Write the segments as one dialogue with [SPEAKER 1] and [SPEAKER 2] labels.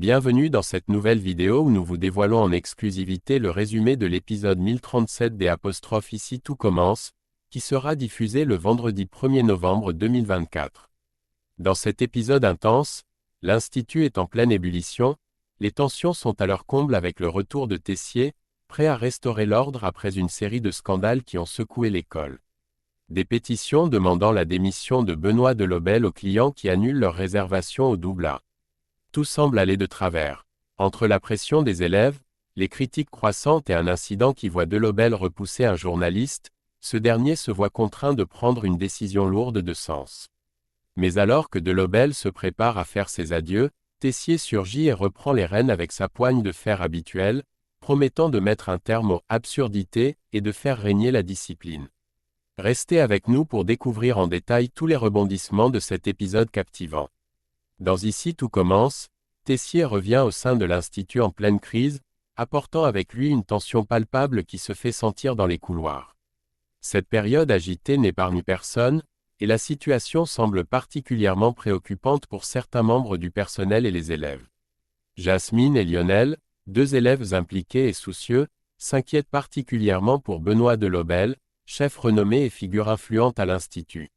[SPEAKER 1] Bienvenue dans cette nouvelle vidéo où nous vous dévoilons en exclusivité le résumé de l'épisode 1037 des ' Ici tout commence, qui sera diffusé le vendredi 1er novembre 2024. Dans cet épisode intense, l'Institut est en pleine ébullition, les tensions sont à leur comble avec le retour de Tessier, prêt à restaurer l'ordre après une série de scandales qui ont secoué l'école. Des pétitions demandant la démission de Benoît Delobel aux clients qui annulent leur réservation au Doubla. Tout semble aller de travers. Entre la pression des élèves, les critiques croissantes et un incident qui voit Delobel repousser un journaliste, ce dernier se voit contraint de prendre une décision lourde de sens. Mais alors que Delobel se prépare à faire ses adieux, Tessier surgit et reprend les rênes avec sa poigne de fer habituelle, promettant de mettre un terme aux absurdités et de faire régner la discipline. Restez avec nous pour découvrir en détail tous les rebondissements de cet épisode captivant. Dans Ici tout commence, Tessier revient au sein de l'Institut en pleine crise, apportant avec lui une tension palpable qui se fait sentir dans les couloirs. Cette période agitée n'épargne personne, et la situation semble particulièrement préoccupante pour certains membres du personnel et les élèves. Jasmine et Lionel, deux élèves impliqués et soucieux, s'inquiètent particulièrement pour Benoît Delobel, chef renommé et figure influente à l'Institut.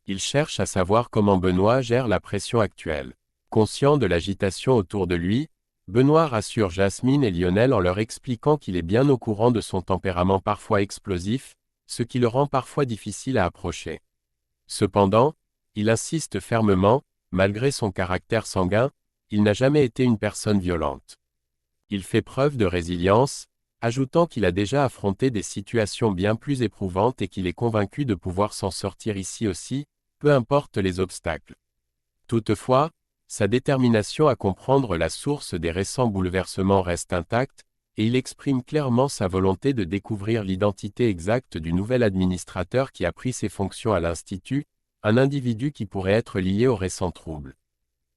[SPEAKER 1] Ils cherchent à savoir comment Benoît gère la pression actuelle. Conscient de l'agitation autour de lui, Benoît rassure Jasmine et Lionel en leur expliquant qu'il est bien au courant de son tempérament parfois explosif, ce qui le rend parfois difficile à approcher. Cependant, il insiste fermement, malgré son caractère sanguin, il n'a jamais été une personne violente. Il fait preuve de résilience, ajoutant qu'il a déjà affronté des situations bien plus éprouvantes et qu'il est convaincu de pouvoir s'en sortir ici aussi, peu importe les obstacles. Toutefois, sa détermination à comprendre la source des récents bouleversements reste intacte, et il exprime clairement sa volonté de découvrir l'identité exacte du nouvel administrateur qui a pris ses fonctions à l'Institut, un individu qui pourrait être lié aux récents troubles.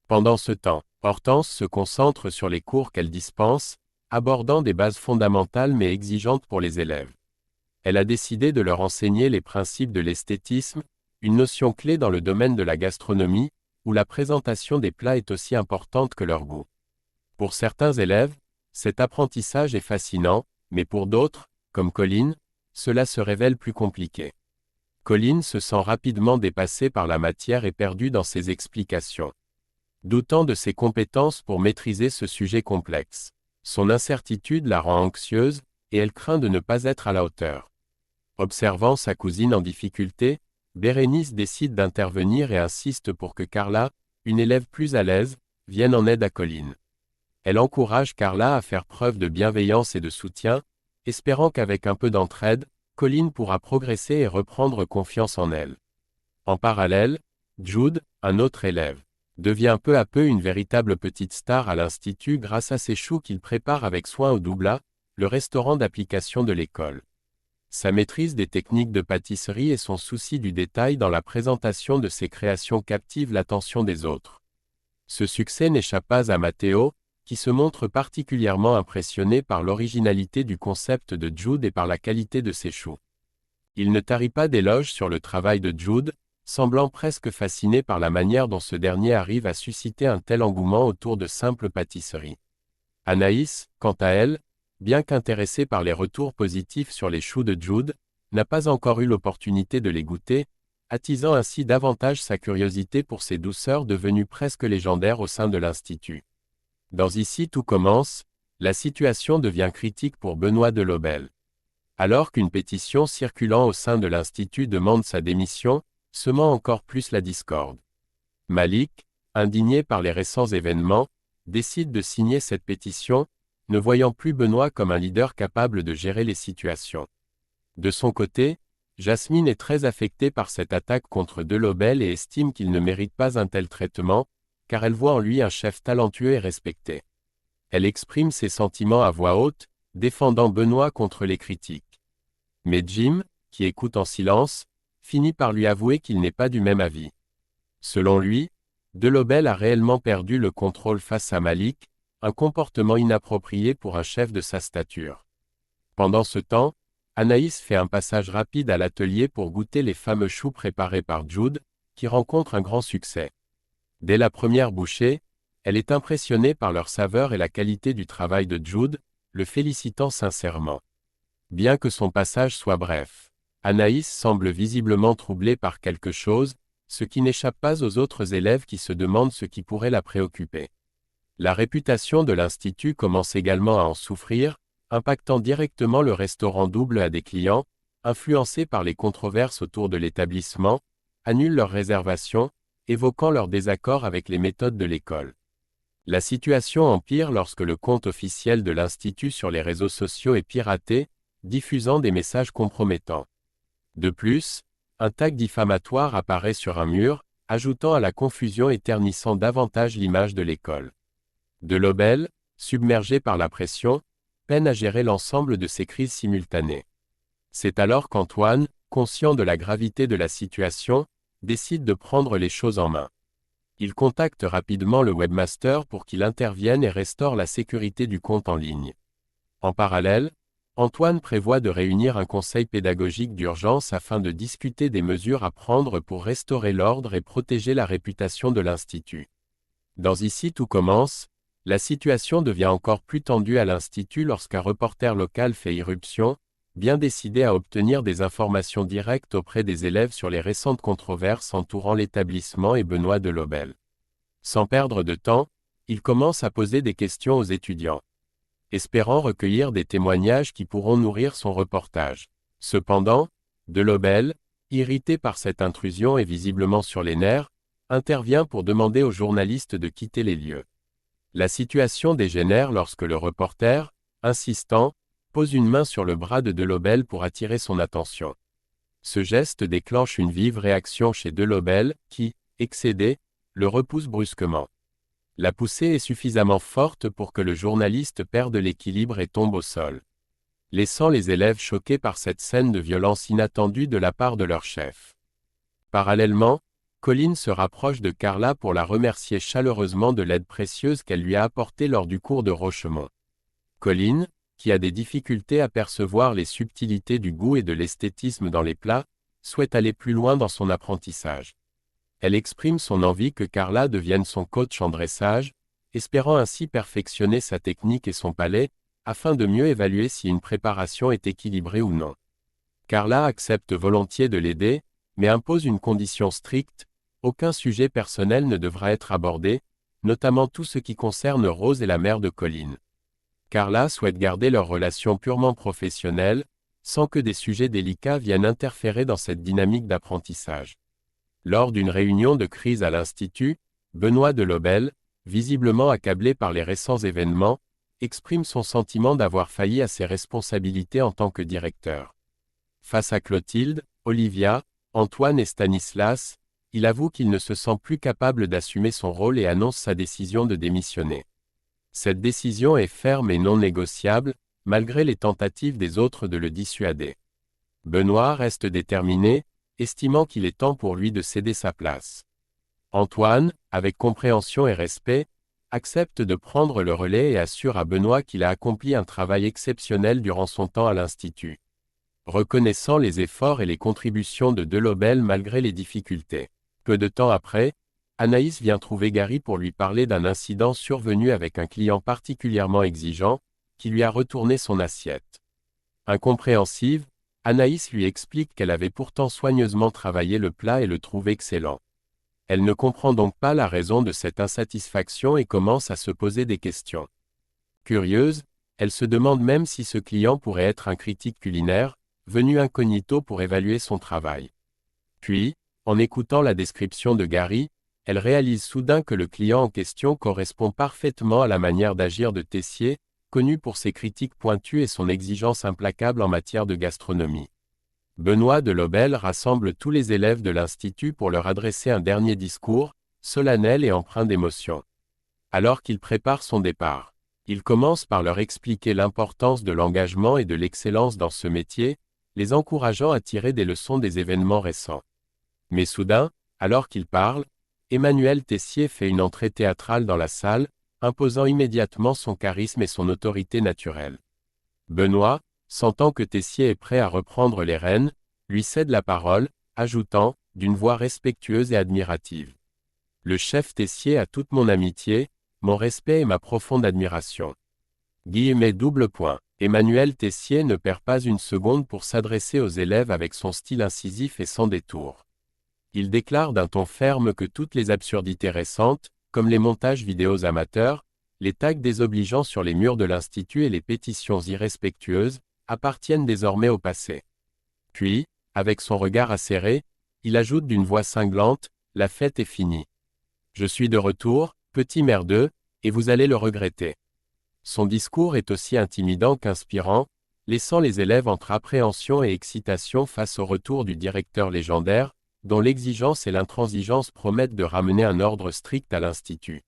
[SPEAKER 1] Pendant ce temps, Hortense se concentre sur les cours qu'elle dispense, abordant des bases fondamentales mais exigeantes pour les élèves. Elle a décidé de leur enseigner les principes de l'esthétisme, une notion clé dans le domaine de la gastronomie, où la présentation des plats est aussi importante que leur goût. Pour certains élèves, cet apprentissage est fascinant, mais pour d'autres, comme Colline, cela se révèle plus compliqué. Colline se sent rapidement dépassée par la matière et perdue dans ses explications. Doutant de ses compétences pour maîtriser ce sujet complexe. Son incertitude la rend anxieuse, et elle craint de ne pas être à la hauteur. Observant sa cousine en difficulté, Bérénice décide d'intervenir et insiste pour que Carla, une élève plus à l'aise, vienne en aide à Colline. Elle encourage Carla à faire preuve de bienveillance et de soutien, espérant qu'avec un peu d'entraide, Colline pourra progresser et reprendre confiance en elle. En parallèle, Jude, un autre élève, devient peu à peu une véritable petite star à l'Institut grâce à ses choux qu'il prépare avec soin au Doubla, le restaurant d'application de l'école. Sa maîtrise des techniques de pâtisserie et son souci du détail dans la présentation de ses créations captivent l'attention des autres. Ce succès n'échappe pas à Matteo, qui se montre particulièrement impressionné par l'originalité du concept de Jude et par la qualité de ses choux. Il ne tarit pas d'éloges sur le travail de Jude, semblant presque fasciné par la manière dont ce dernier arrive à susciter un tel engouement autour de simples pâtisseries. Anaïs, quant à elle, bien qu'intéressée par les retours positifs sur les choux de Jude, n'a pas encore eu l'opportunité de les goûter, attisant ainsi davantage sa curiosité pour ces douceurs devenues presque légendaires au sein de l'Institut. Dans Ici tout commence, la situation devient critique pour Benoît Delobel. Alors qu'une pétition circulant au sein de l'Institut demande sa démission, semant encore plus la discorde. Malik, indigné par les récents événements, décide de signer cette pétition, ne voyant plus Benoît comme un leader capable de gérer les situations. De son côté, Jasmine est très affectée par cette attaque contre Delobel et estime qu'il ne mérite pas un tel traitement, car elle voit en lui un chef talentueux et respecté. Elle exprime ses sentiments à voix haute, défendant Benoît contre les critiques. Mais Jim, qui écoute en silence, finit par lui avouer qu'il n'est pas du même avis. Selon lui, Delobel a réellement perdu le contrôle face à Malik, un comportement inapproprié pour un chef de sa stature. Pendant ce temps, Anaïs fait un passage rapide à l'atelier pour goûter les fameux choux préparés par Jude, qui rencontrent un grand succès. Dès la première bouchée, Elle est impressionnée par leur saveur et la qualité du travail de Jude, le félicitant sincèrement. Bien que son passage soit bref, Anaïs semble visiblement troublée par quelque chose, ce qui n'échappe pas aux autres élèves qui se demandent ce qui pourrait la préoccuper. La réputation de l'Institut commence également à en souffrir, impactant directement le restaurant double à des clients, influencés par les controverses autour de l'établissement, annulent leurs réservations, évoquant leur désaccord avec les méthodes de l'école. La situation empire lorsque le compte officiel de l'Institut sur les réseaux sociaux est piraté, diffusant des messages compromettants. De plus, un tag diffamatoire apparaît sur un mur, ajoutant à la confusion et ternissant davantage l'image de l'école. De Lobel, submergé par la pression, peine à gérer l'ensemble de ces crises simultanées. C'est alors qu'Antoine, conscient de la gravité de la situation, décide de prendre les choses en main. Il contacte rapidement le webmaster pour qu'il intervienne et restaure la sécurité du compte en ligne. En parallèle, Antoine prévoit de réunir un conseil pédagogique d'urgence afin de discuter des mesures à prendre pour restaurer l'ordre et protéger la réputation de l'Institut. Dans Ici tout commence, la situation devient encore plus tendue à l'Institut lorsqu'un reporter local fait irruption, bien décidé à obtenir des informations directes auprès des élèves sur les récentes controverses entourant l'établissement et Benoît de Lobel. Sans perdre de temps, il commence à poser des questions aux étudiants, espérant recueillir des témoignages qui pourront nourrir son reportage. Cependant, de Lobel, irrité par cette intrusion et visiblement sur les nerfs, intervient pour demander aux journalistes de quitter les lieux. La situation dégénère lorsque le reporter, insistant, pose une main sur le bras de Delobel pour attirer son attention. Ce geste déclenche une vive réaction chez Delobel, qui, excédé, le repousse brusquement. La poussée est suffisamment forte pour que le journaliste perde l'équilibre et tombe au sol, laissant les élèves choqués par cette scène de violence inattendue de la part de leur chef. Parallèlement, Colline se rapproche de Carla pour la remercier chaleureusement de l'aide précieuse qu'elle lui a apportée lors du cours de Rochemont. Colline, qui a des difficultés à percevoir les subtilités du goût et de l'esthétisme dans les plats, souhaite aller plus loin dans son apprentissage. Elle exprime son envie que Carla devienne son coach en dressage, espérant ainsi perfectionner sa technique et son palais, afin de mieux évaluer si une préparation est équilibrée ou non. Carla accepte volontiers de l'aider, mais impose une condition stricte: aucun sujet personnel ne devra être abordé, notamment tout ce qui concerne Rose et la mère de Colline. Carla souhaite garder leur relation purement professionnelle, sans que des sujets délicats viennent interférer dans cette dynamique d'apprentissage. Lors d'une réunion de crise à l'Institut, Benoît de Lobel, visiblement accablé par les récents événements, exprime son sentiment d'avoir failli à ses responsabilités en tant que directeur. Face à Clotilde, Olivia, Antoine et Stanislas, il avoue qu'il ne se sent plus capable d'assumer son rôle et annonce sa décision de démissionner. Cette décision est ferme et non négociable, malgré les tentatives des autres de le dissuader. Benoît reste déterminé, estimant qu'il est temps pour lui de céder sa place. Antoine, avec compréhension et respect, accepte de prendre le relais et assure à Benoît qu'il a accompli un travail exceptionnel durant son temps à l'Institut, reconnaissant les efforts et les contributions de Delobel malgré les difficultés. Peu de temps après, Anaïs vient trouver Gary pour lui parler d'un incident survenu avec un client particulièrement exigeant, qui lui a retourné son assiette. Incompréhensive, Anaïs lui explique qu'elle avait pourtant soigneusement travaillé le plat et le trouve excellent. Elle ne comprend donc pas la raison de cette insatisfaction et commence à se poser des questions. Curieuse, elle se demande même si ce client pourrait être un critique culinaire, venu incognito pour évaluer son travail. Puis, en écoutant la description de Gary, elle réalise soudain que le client en question correspond parfaitement à la manière d'agir de Tessier, connu pour ses critiques pointues et son exigence implacable en matière de gastronomie. Benoît de Lobel rassemble tous les élèves de l'Institut pour leur adresser un dernier discours, solennel et empreint d'émotion. Alors qu'il prépare son départ, il commence par leur expliquer l'importance de l'engagement et de l'excellence dans ce métier, les encourageant à tirer des leçons des événements récents. Mais soudain, alors qu'il parle, Emmanuel Tessier fait une entrée théâtrale dans la salle, imposant immédiatement son charisme et son autorité naturelle. Benoît, sentant que Tessier est prêt à reprendre les rênes, lui cède la parole, ajoutant, d'une voix respectueuse et admirative: « Le chef Tessier a toute mon amitié, Mon respect et ma profonde admiration. Double point. Emmanuel Tessier ne perd pas une seconde pour s'adresser aux élèves avec son style incisif et sans détour. Il déclare d'un ton ferme que toutes les absurdités récentes, comme les montages vidéos amateurs, les tags désobligeants sur les murs de l'Institut et les pétitions irrespectueuses, appartiennent désormais au passé. Puis, avec son regard acéré, il ajoute d'une voix cinglante, « La fête est finie. Je suis de retour, petit merdeux, et vous allez le regretter. » Son discours est aussi intimidant qu'inspirant, laissant les élèves entre appréhension et excitation face au retour du directeur légendaire, dont l'exigence et l'intransigeance promettent de ramener un ordre strict à l'Institut.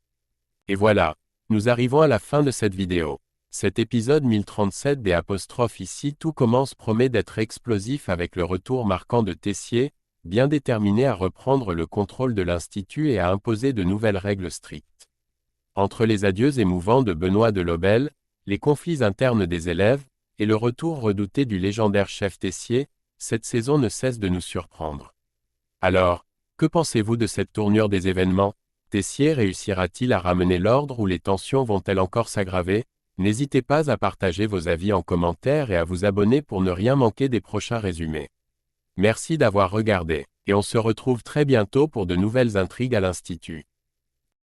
[SPEAKER 1] Et voilà, nous arrivons à la fin de cette vidéo. Cet épisode 1037 des apostrophes ici tout commence promet d'être explosif avec le retour marquant de Tessier, bien déterminé à reprendre le contrôle de l'Institut et à imposer de nouvelles règles strictes. Entre les adieux émouvants de Benoît Delobel, les conflits internes des élèves, et le retour redouté du légendaire chef Tessier, cette saison ne cesse de nous surprendre. Alors, que pensez-vous de cette tournure des événements? Tessier réussira-t-il à ramener l'ordre ou les tensions vont-elles encore s'aggraver? N'hésitez pas à partager vos avis en commentaire et à vous abonner pour ne rien manquer des prochains résumés. Merci d'avoir regardé, et on se retrouve très bientôt pour de nouvelles intrigues à l'Institut.